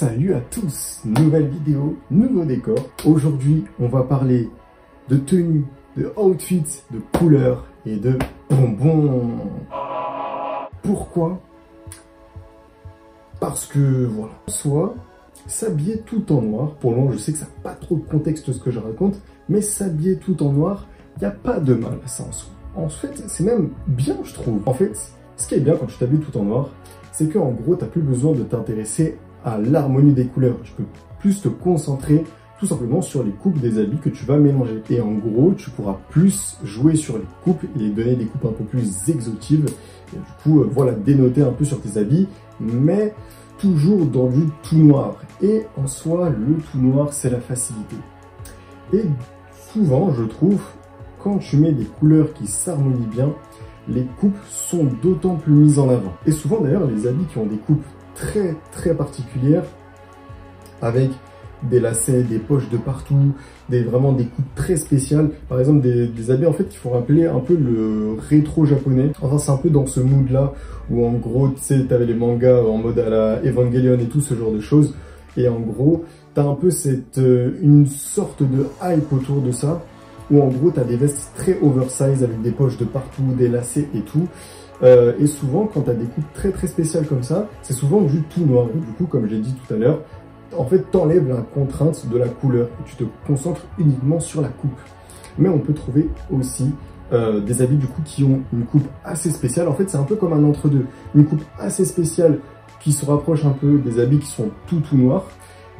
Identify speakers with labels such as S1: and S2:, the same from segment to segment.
S1: Salut à tous, nouvelle vidéo, nouveau décor. Aujourd'hui, on va parler de tenue, de outfit, de couleurs et de bonbons. Pourquoi? Parce que voilà, soit s'habiller tout en noir, pour le moment je sais que ça n'a pas trop de contexte ce que je raconte, mais s'habiller tout en noir, il n'y a pas de mal à ça en soi. En fait, c'est même bien je trouve. En fait, ce qui est bien quand tu t'habilles tout en noir, c'est qu'en gros, tu n'as plus besoin de t'intéresser à l'harmonie des couleurs. Tu peux plus te concentrer tout simplement sur les coupes des habits que tu vas mélanger. Et en gros, tu pourras plus jouer sur les coupes et donner des coupes un peu plus exotives. Et du coup, voilà, dénoter un peu sur tes habits, mais toujours dans du tout noir. Et en soi, le tout noir, c'est la facilité. Et souvent, je trouve, quand tu mets des couleurs qui s'harmonient bien, les coupes sont d'autant plus mises en avant. Et souvent d'ailleurs, les habits qui ont des coupes très particulières, avec des lacets, des poches de partout, vraiment des coupes très spéciales. Par exemple, des habits en fait qui font rappeler un peu le rétro japonais. Enfin, c'est un peu dans ce mood là, où en gros, tu sais, t'avais les mangas en mode à la Evangelion et tout ce genre de choses. Et en gros, t'as un peu une sorte de hype autour de ça, où en gros, tu as des vestes très oversize avec des poches de partout, des lacets et tout. Et souvent, quand tu as des coupes très spéciales comme ça, c'est souvent du tout noir. Et du coup, comme je l'ai dit tout à l'heure, en fait, t'enlèves la contrainte de la couleur et tu te concentres uniquement sur la coupe. Mais on peut trouver aussi des habits du coup qui ont une coupe assez spéciale. En fait, c'est un peu comme un entre-deux. Une coupe assez spéciale qui se rapproche un peu des habits qui sont tout noirs.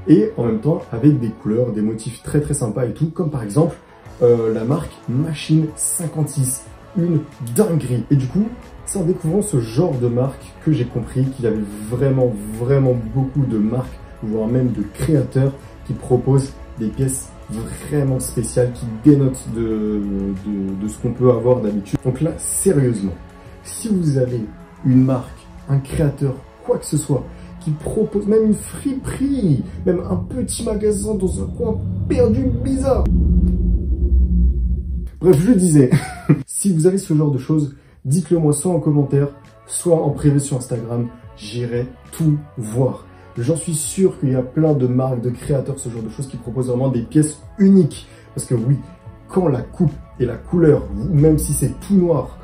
S1: Et en même temps, avec des couleurs, des motifs très sympas et tout. Comme par exemple, la marque Machine 56, une dinguerie. Et du coup, c'est en découvrant ce genre de marque que j'ai compris qu'il y avait vraiment beaucoup de marques, voire même de créateurs qui proposent des pièces vraiment spéciales qui dénotent de ce qu'on peut avoir d'habitude. Donc là, sérieusement, si vous avez une marque, un créateur, quoi que ce soit, qui propose même une friperie, même un petit magasin dans un coin perdu bizarre. Bref, je disais, si vous avez ce genre de choses, dites-le moi soit en commentaire, soit en privé sur Instagram, j'irai tout voir. J'en suis sûr qu'il y a plein de marques, de créateurs, ce genre de choses qui proposent vraiment des pièces uniques. Parce que oui, quand la coupe et la couleur, même si c'est tout noir,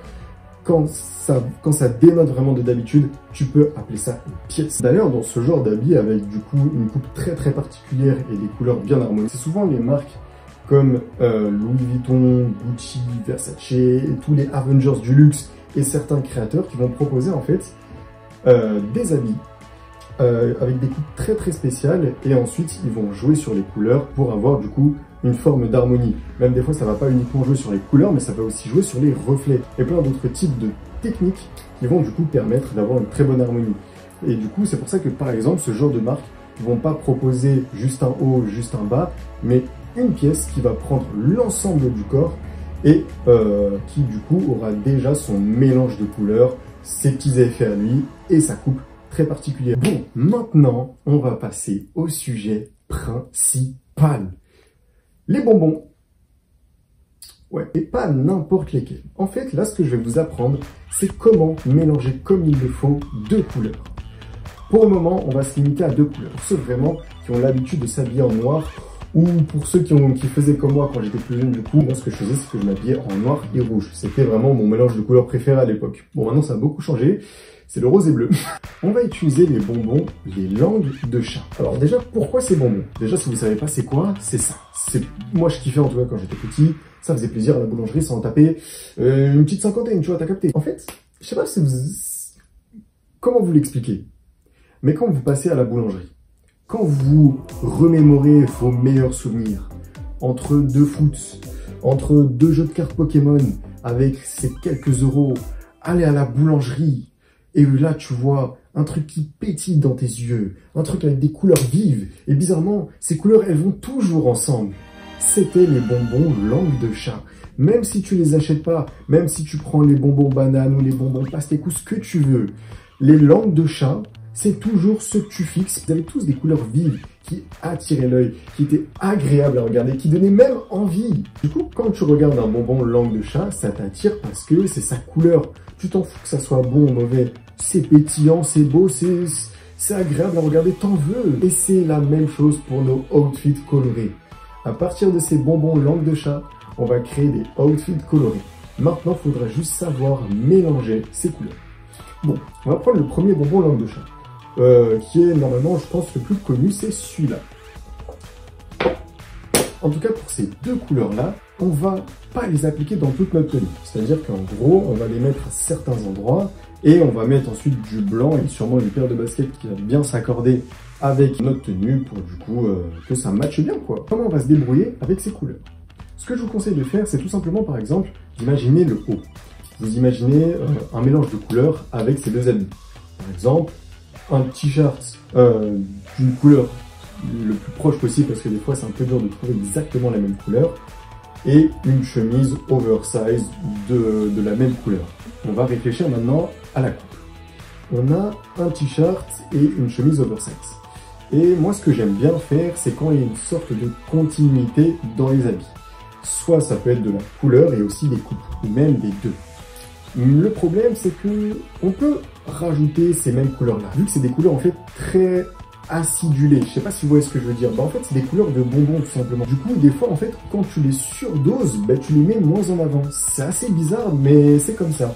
S1: quand ça dénote vraiment de d'habitude, tu peux appeler ça une pièce. D'ailleurs, dans ce genre d'habit avec du coup une coupe très particulière et des couleurs bien harmonisées, c'est souvent les marques comme Louis Vuitton, Gucci, Versace, et tous les Avengers du luxe et certains créateurs qui vont proposer en fait des habits avec des coupes très spéciales et ensuite ils vont jouer sur les couleurs pour avoir du coup une forme d'harmonie. Même des fois ça va pas uniquement jouer sur les couleurs mais ça va aussi jouer sur les reflets et plein d'autres types de techniques qui vont du coup permettre d'avoir une très bonne harmonie. Et du coup c'est pour ça que par exemple ce genre de marques vont pas proposer juste un haut, juste un bas, mais une pièce qui va prendre l'ensemble du corps et qui du coup aura déjà son mélange de couleurs, ses petits effets à lui et sa coupe très particulière. Bon, maintenant on va passer au sujet principal. Les bonbons. Ouais, et pas n'importe lesquels. En fait, là ce que je vais vous apprendre, c'est comment mélanger comme il le faut deux couleurs. Pour le moment, on va se limiter à deux couleurs. Pour ceux vraiment qui ont l'habitude de s'habiller en noir, ou pour ceux qui faisaient comme moi quand j'étais plus jeune, du coup, moi ce que je faisais, c'est que je m'habillais en noir et rouge. C'était vraiment mon mélange de couleurs préféré à l'époque. Bon, maintenant ça a beaucoup changé, c'est le rose et bleu. On va utiliser les bonbons, les langues de chat. Alors déjà, pourquoi ces bonbons? Déjà, si vous savez pas c'est quoi, c'est ça. Moi je kiffais en tout cas quand j'étais petit, ça faisait plaisir à la boulangerie sans taper une petite cinquantaine, tu vois, t'as capté. En fait, je sais pas si comment vous l'expliquer, mais quand vous passez à la boulangerie, quand vous remémorez vos meilleurs souvenirs, entre deux foot, entre deux jeux de cartes Pokémon, avec ces quelques euros, aller à la boulangerie, et là tu vois un truc qui pétille dans tes yeux, un truc avec des couleurs vives, et bizarrement, ces couleurs elles vont toujours ensemble. C'était les bonbons langue de chat. Même si tu les achètes pas, même si tu prends les bonbons bananes ou les bonbons pastèques ou ce que tu veux, les langues de chat, c'est toujours ce que tu fixes. Vous avez tous des couleurs vives qui attiraient l'œil, qui étaient agréables à regarder, qui donnaient même envie. Du coup, quand tu regardes un bonbon langue de chat, ça t'attire parce que c'est sa couleur. Tu t'en fous que ça soit bon ou mauvais. C'est pétillant, c'est beau, c'est agréable à regarder, t'en veux. Et c'est la même chose pour nos outfits colorés. À partir de ces bonbons langue de chat, on va créer des outfits colorés. Maintenant, il faudra juste savoir mélanger ces couleurs. Bon, on va prendre le premier bonbon langue de chat, qui est normalement, je pense, le plus connu, c'est celui-là. En tout cas, pour ces deux couleurs-là, on va pas les appliquer dans toute notre tenue. C'est-à-dire qu'en gros, on va les mettre à certains endroits et on va mettre ensuite du blanc et sûrement une paire de baskets qui va bien s'accorder avec notre tenue pour du coup que ça matche bien quoi. Comment on va se débrouiller avec ces couleurs? Ce que je vous conseille de faire, c'est tout simplement par exemple d'imaginer le haut. Vous imaginez un mélange de couleurs avec ces deux habits. Par exemple, un t-shirt d'une couleur le plus proche possible parce que des fois c'est un peu dur de trouver exactement la même couleur et une chemise oversize de la même couleur. On va réfléchir maintenant à la coupe. On a un t-shirt et une chemise oversize. Et moi ce que j'aime bien faire c'est quand il y a une sorte de continuité dans les habits. Soit ça peut être de la couleur et aussi des coupes, ou même des deux. Le problème c'est que on peut rajouter ces mêmes couleurs là. Vu que c'est des couleurs en fait très acidulées, je sais pas si vous voyez ce que je veux dire. En fait c'est des couleurs de bonbons tout simplement. Du coup des fois en fait quand tu les surdoses, tu les mets moins en avant. C'est assez bizarre mais c'est comme ça.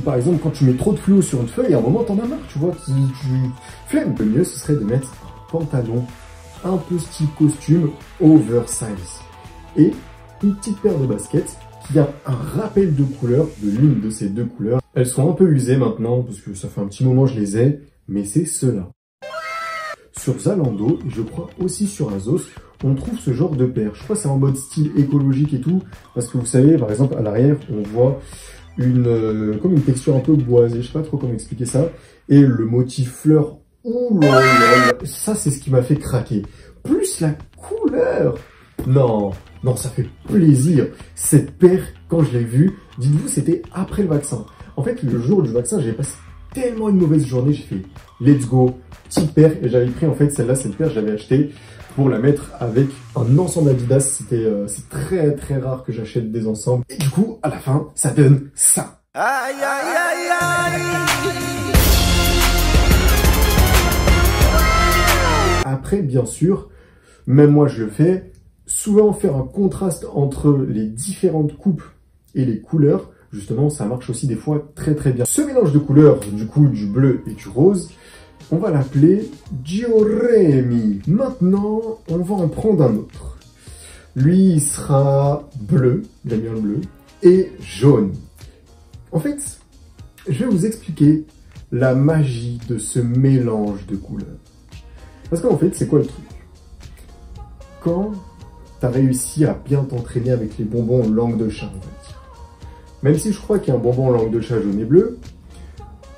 S1: Par exemple quand tu mets trop de fluo sur une feuille, à un moment t'en as marre, tu vois, tu flemmes. Le mieux ce serait de mettre un pantalon un peu style costume oversize et une petite paire de baskets qui a un rappel de couleur de l'une de ces deux couleurs. Elles sont un peu usées maintenant parce que ça fait un petit moment que je les ai, mais c'est ceux-là. Sur Zalando, et je crois aussi sur Azos, on trouve ce genre de paire. Je crois que c'est en mode style écologique et tout, parce que vous savez, par exemple, à l'arrière, on voit comme une texture un peu boisée, je sais pas trop comment expliquer ça, et le motif fleur, ouh là là, ça c'est ce qui m'a fait craquer. Plus la couleur, non, ça fait plaisir. Cette paire, quand je l'ai vue, dites-vous, c'était après le vaccin. En fait, le jour du vaccin, j'ai passé tellement une mauvaise journée, j'ai fait let's go, petite paire, et j'avais pris en fait celle-là, cette paire, j'avais acheté pour la mettre avec un ensemble Adidas. C'est très très rare que j'achète des ensembles. Et du coup, à la fin, ça donne ça. Aïe, aïe, aïe, aïe. Après, bien sûr, même moi je le fais, souvent faire un contraste entre les différentes coupes et les couleurs, justement, ça marche aussi des fois très très bien. Ce mélange de couleurs, du coup, du bleu et du rose, on va l'appeler Dioremi. Maintenant, on va en prendre un autre. Lui, il sera bleu, il a mis un bleu, et jaune. En fait, je vais vous expliquer la magie de ce mélange de couleurs. Parce qu'en fait, c'est quoi le truc? Quand tu as réussi à bien t'entraîner avec les bonbons langue de chat, on va dire. Même si je crois qu'il y a un bonbon langue de chat jaune et bleu,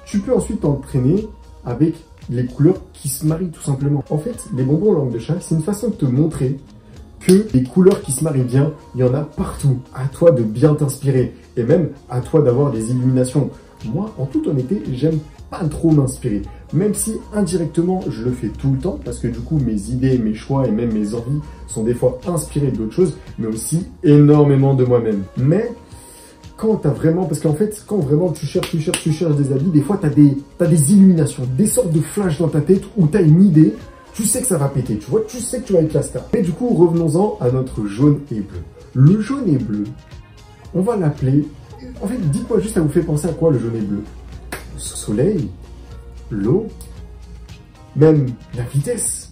S1: tu peux ensuite t'entraîner avec les couleurs qui se marient tout simplement. En fait, les bonbons langue de chat, c'est une façon de te montrer que les couleurs qui se marient bien, il y en a partout. À toi de bien t'inspirer et même à toi d'avoir des illuminations. Moi, en toute honnêteté, j'aime pas trop m'inspirer. Même si indirectement, je le fais tout le temps parce que du coup, mes idées, mes choix et même mes envies sont des fois inspirés d'autres choses, mais aussi énormément de moi-même. Mais quand t'as vraiment, parce qu'en fait, quand vraiment tu cherches des habits, des fois t'as des illuminations, des sortes de flashs dans ta tête où t'as une idée, tu sais que ça va péter, tu vois, tu sais que tu vas être la star. Mais du coup, revenons-en à notre jaune et bleu. Le jaune et bleu, on va l'appeler, en fait, dites-moi juste, ça vous fait penser à quoi le jaune et bleu? Le soleil, l'eau, même la vitesse.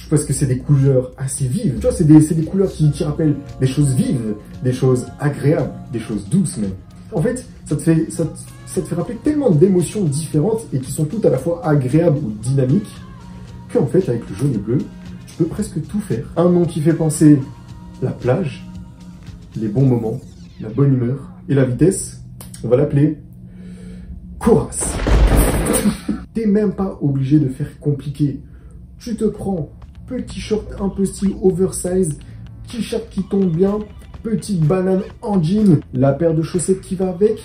S1: Parce que c'est des couleurs assez vives. Tu vois, c'est des couleurs qui rappellent des choses vives, des choses agréables, des choses douces même. En fait, ça te fait rappeler tellement d'émotions différentes et qui sont toutes à la fois agréables ou dynamiques qu'en fait, avec le jaune et bleu, tu peux presque tout faire. Un nom qui fait penser la plage, les bons moments, la bonne humeur et la vitesse, on va l'appeler Coras. T'es même pas obligé de faire compliqué. Tu te prends petit short un peu style oversize, t-shirt qui tombe bien, petite banane en jean, la paire de chaussettes qui va avec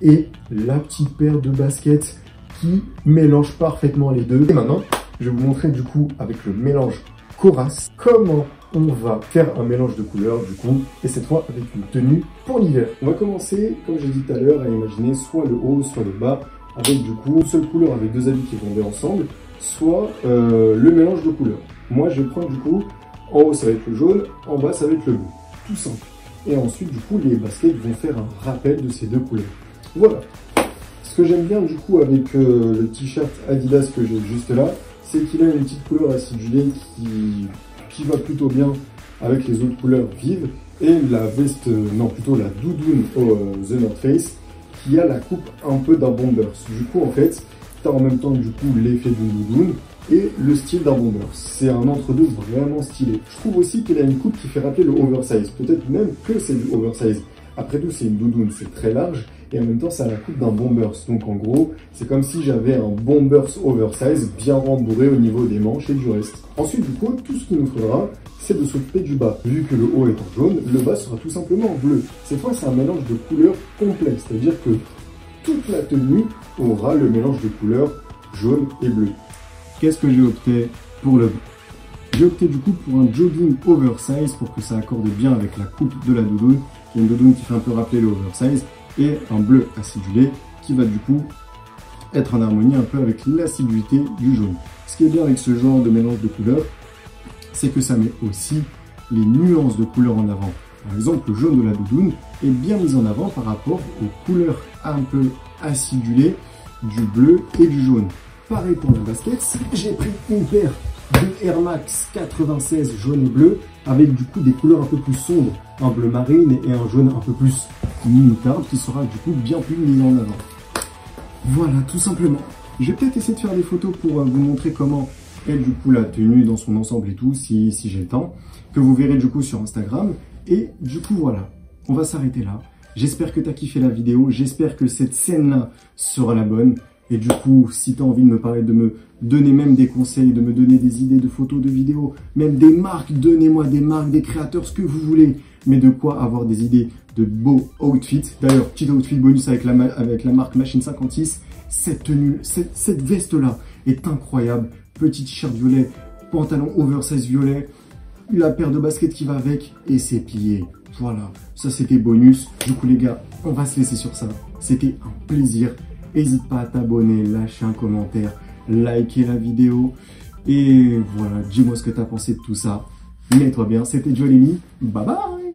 S1: et la petite paire de baskets qui mélange parfaitement les deux. Et maintenant, je vais vous montrer du coup avec le mélange Coras comment on va faire un mélange de couleurs du coup et cette fois avec une tenue pour l'hiver. On va commencer, comme j'ai dit tout à l'heure, à imaginer soit le haut, soit le bas avec du coup une seule couleur avec deux habits qui vont bien ensemble, soit le mélange de couleurs. Moi je vais prendre du coup, en haut ça va être le jaune, en bas ça va être le bleu. Tout simple. Et ensuite du coup les baskets vont faire un rappel de ces deux couleurs. Voilà. Ce que j'aime bien du coup avec le t-shirt Adidas que j'ai juste là, c'est qu'il a une petite couleur acidulée qui va plutôt bien avec les autres couleurs vives. Et la veste, non plutôt la doudoune The North Face, qui a la coupe un peu d'un Bombers. Du coup en fait, tu as en même temps du coup l'effet d'une doudoune et le style d'un Bombers. C'est un entre-deux vraiment stylé. Je trouve aussi qu'il a une coupe qui fait rappeler le oversize. Peut-être même que c'est du oversize. Après tout, c'est une doudoune, c'est très large. Et en même temps, ça a la coupe d'un Bombers. Donc en gros, c'est comme si j'avais un Bombers oversize bien rembourré au niveau des manches et du reste. Ensuite, du coup, tout ce qu'il nous faudra, c'est de s'occuper du bas. Vu que le haut est en jaune, le bas sera tout simplement en bleu. Cette fois, c'est un mélange de couleurs complet. C'est-à-dire que toute la tenue aura le mélange de couleurs jaune et bleu. Qu'est-ce que j'ai opté pour le bas? J'ai opté du coup pour un jogging oversize pour que ça accorde bien avec la coupe de la doudoune. Il y a une doudoune qui fait un peu rappeler le oversize et un bleu acidulé qui va du coup être en harmonie un peu avec l'acidulité du jaune. Ce qui est bien avec ce genre de mélange de couleurs, c'est que ça met aussi les nuances de couleurs en avant. Par exemple, le jaune de la doudoune est bien mis en avant par rapport aux couleurs un peu acidulées du bleu et du jaune. Pareil pour la basket, j'ai pris une paire de Air Max 96 jaune et bleu avec du coup des couleurs un peu plus sombres, un bleu marine et un jaune un peu plus moutarde qui sera du coup bien plus mis en avant. Voilà, tout simplement. Je vais peut-être essayer de faire des photos pour vous montrer comment est du coup la tenue dans son ensemble et tout, si j'ai le temps, que vous verrez du coup sur Instagram. Et du coup voilà, on va s'arrêter là. J'espère que tu as kiffé la vidéo, j'espère que cette scène-là sera la bonne. Et du coup, si tu as envie de me parler, de me donner même des conseils, de me donner des idées de photos, de vidéos, même des marques, donnez-moi des marques, des créateurs, ce que vous voulez. Mais de quoi avoir des idées de beaux outfits. D'ailleurs, petit outfit bonus avec la marque Machine 56. Cette tenue, cette veste-là est incroyable. Petit t-shirt violet, pantalon oversize violet, la paire de baskets qui va avec et c'est plié. Voilà, ça c'était bonus. Du coup les gars, on va se laisser sur ça. C'était un plaisir. N'hésite pas à t'abonner, lâcher un commentaire, liker la vidéo. Et voilà, dis-moi ce que tu as pensé de tout ça. Mets-toi bien, c'était Joelemi. Bye bye.